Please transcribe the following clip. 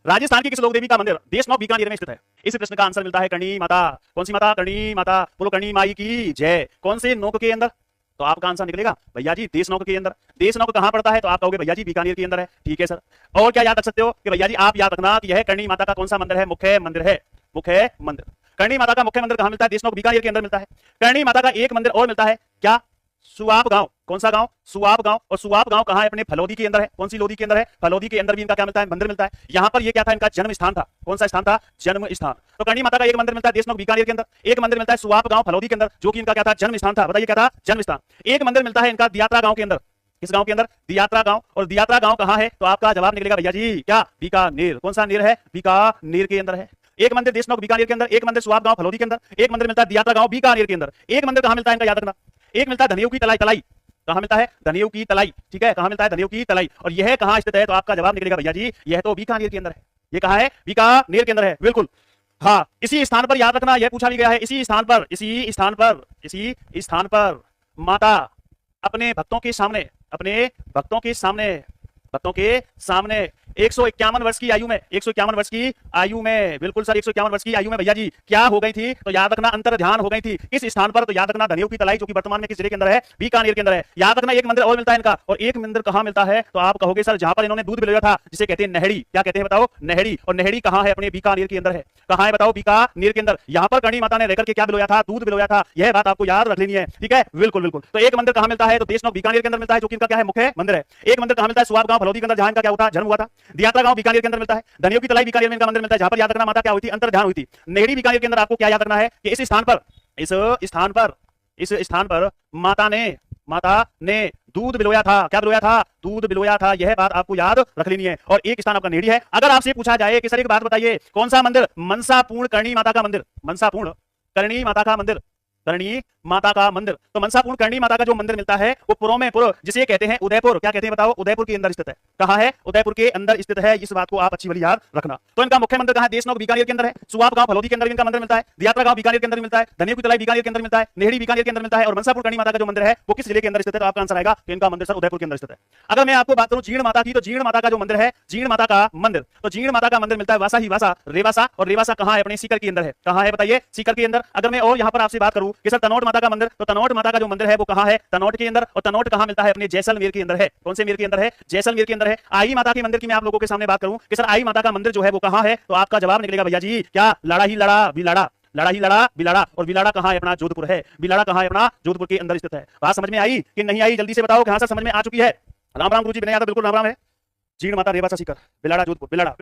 राजस्थान की किस लोक देवी का मंदिर देश नौ बीकानेर में स्थित है? इस प्रश्न का आंसर मिलता है करणी माता। कौन सी माता? करणी माता। बोलो करणी माई की जय। कौन से नोक के अंदर? तो आपका आंसर निकलेगा भैया जी देश नौक के अंदर। देश नौक कहां पड़ता है? तो आप कहोगे भैया जी बीकानेर के अंदर है। ठीक है सर। और क्या याद रख सकते हो कि भैया जी आप याद रखना कि यह करणी माता का कौन सा मंदिर है? मुख्य मंदिर है। मुख्य मंदिर। करणी माता का मुख्य मंदिर कहां मिलता है? देश नौक बीकानेर के अंदर मिलता है। करणी माता का एक मंदिर और मिलता है क्या? सुआब गांव। कौन सा गांव? सुआब गांव। और सुआब गांव कहां है? अपने फलोदी के अंदर है। कौन सी लोधी के अंदर है? फलोदी के अंदर भी इनका क्या मिलता है? मंदिर मिलता है। यहां पर ये क्या था? इनका जन्म स्थान था। कौन सा स्थान था? जन्म स्थान। तो करणी माता का एक मंदिर मिलता है देशनोक बीकानेर के अंदर, एक मंदिर मिलता है सुआब गांव फलोदी के अंदर, जो कि इनका क्या था? जन्म स्थान था। बताइए क्या था? जन्म स्थान। एक मंदिर मिलता है इनका दियात्रा गांव के अंदर। किस गांव के अंदर? दियात्रा गांव। और दियात्रा गांव कहां है? तो आपका जवाब निकलेगा भैया जी क्या? बीकानेर। कौन सा नेर है? बीकानेर के अंदर है। एक मंदिर देशनोक बीकानेर के अंदर, एक मंदिर सुआब गांव फलोदी के अंदर, एक मंदिर मिलता है दियात्रा गांव बीकानेर के अंदर। एक मंदिर कहां मिलता है? इनका याद रखना। एक मिलता है धनियों की तलाई। तलाई कहां मिलता है? धनियों की तलाई। ठीक है, कहां मिलता है? धनियों की तलाई। और यह कहां स्थित है? तो आपका जवाब निकलेगा भैया जी यह तो बीकानेर के अंदर है। ये कहां है? बीकानेर के अंदर है। बिल्कुल हाँ, इसी स्थान पर याद रखना, यह पूछा भी गया है। इसी स्थान पर, इसी स्थान पर, इसी स्थान पर माता अपने भक्तों के सामने, अपने भक्तों के सामने, भक्तों के सामने 151 वर्ष की आयु में, 151 वर्ष की आयु में, बिल्कुल सर 151 वर्ष की आयु में भैया जी क्या हो गई थी? तो याद रखना अंतर ध्यान हो गई थी। इस स्थान पर तो याद रखना धनियों की तलाई, जो कि वर्तमान में किस जिले के अंदर है? बीकानेर के अंदर है। याद रखना एक मंदिर और मिलता है इनका, और एक मंदिर कहां मिलता है? तो आप कहोगे सर जहां पर इन्होंने दूध पिलाया था, जिसे कहते हैं नहड़ी। क्या कहते हैं बताओ? नहड़ी। और नहड़ी कहां है? अपने बीकानेर के अंदर है। कहां है बताओ? बीकानेर के अंदर। यहां पर करणी माता ने रहकर के क्या पिलाया था? दूध पिलाया था। यह बात आपको याद रख लेनी है। ठीक है, बिल्कुल बिल्कुल। तो एक मंदिर कहां मिलता है? तो देशनोक बीकानेर के अंदर मिलता है, जो कि इनका क्या है? मुख्य मंदिर है। एक मंदिर कहां मिलता है? सुआब गांव फलोदी के अंदर, जहां इनका क्या हुआ था? जन्म हुआ था। दियात्रा गांव बीकानेर के अंदर मिलता है। धनियों की तलाई बीकानेर में इनका मंदिर मिलता है, जहां पर याद रखना माता क्या हुई थी? अंतर ध्यान हुई थी। नेहड़ी बीकानेर के अंदर आपको क्या याद रखना है कि इस स्थान पर, इस स्थान पर, इस स्थान पर माता ने दूध बिलोया था। क्या बिलोया था? दूध बिलोया था। यह बात आपको याद रख लेनी है। और एक स्थान आपका नेहड़ी है। अगर आपसे पूछा जाए कि सर एक बात बताइए, कौन सा मंदिर? मनसापूर्ण करणी माता का मंदिर। मनसापूर्ण करणी माता का मंदिर, करणी माता का मंदिर। तो मनसापूर्ण करणी माता का जो मंदिर मिलता है वो पुरों में, पुर जिसे कहते हैं उदयपुर। क्या कहते हैं बताओ? उदयपुर के अंदर स्थित है। कहां है? उदयपुर के अंदर स्थित है। इस बात को आप अच्छी वाली याद रखना। तो इनका मुख्य मंदिर कहां है? देशनोक बीकानेर के अंदर है। सुआब गांव फलोदी के अंदर इनका मंदिर मिलता है। दियात्रा गांव बीकानेर के अंदर मिलता है। धनियों की तलाई बीकानेर के अंदर मिलता है। नेहड़ी बीकानेर के अंदर मिलता है। और मनसापूर्ण करणी माता का जो मंदिर है वो किस जिले के अंदर स्थित है? तो आपका आंसर आएगा कि इनका मंदिर सर उदयपुर के अंदर स्थित है। अगर मैं आपको बात करूं जीण माता की, तो जीण माता का जो मंदिर है, जीण माता का मंदिर, तो जीण माता का मंदिर मिलता है वासा ही वासा, रेवासा। और रेवासा कहां है? अपने सीकर के अंदर है। कहां है बताइए? सीकर के अंदर। अगर मैं और यहां पर आपसे बात करूं कि सर तनोट माता का मंदिर, तो तनोट माता का जो मंदिर है वो कहां है? तनोट के अंदर। और तनोट कहां मिलता है? अपने जैसलमेर के अंदर है। कौन से मेर के अंदर है? जैसलमेर के अंदर है। आई माता के मंदिर की मैं आप लोगों के सामने बात करूं कि सर आई माता का मंदिर जो है वो कहां है? तो आपका जवाब निकलेगा भैया जी क्या? लड़ा ही लड़ा बिलाड़ा। लड़ा ही लड़ा बिलाड़ा। और बिलाड़ा कहां है? अपना जोधपुर है। बिलाड़ा कहां है? अपना जोधपुर के अंदर स्थित है। बात समझ में आई कि नहीं आई? जल्दी से बताओ कि हां सर समझ में आ चुकी है। राम राम गुरुजी, विनय यादव बिल्कुल राम राम है। जीण माता रेवासा सीकर बिलाड़ा जोधपुर। बिलाड़ा।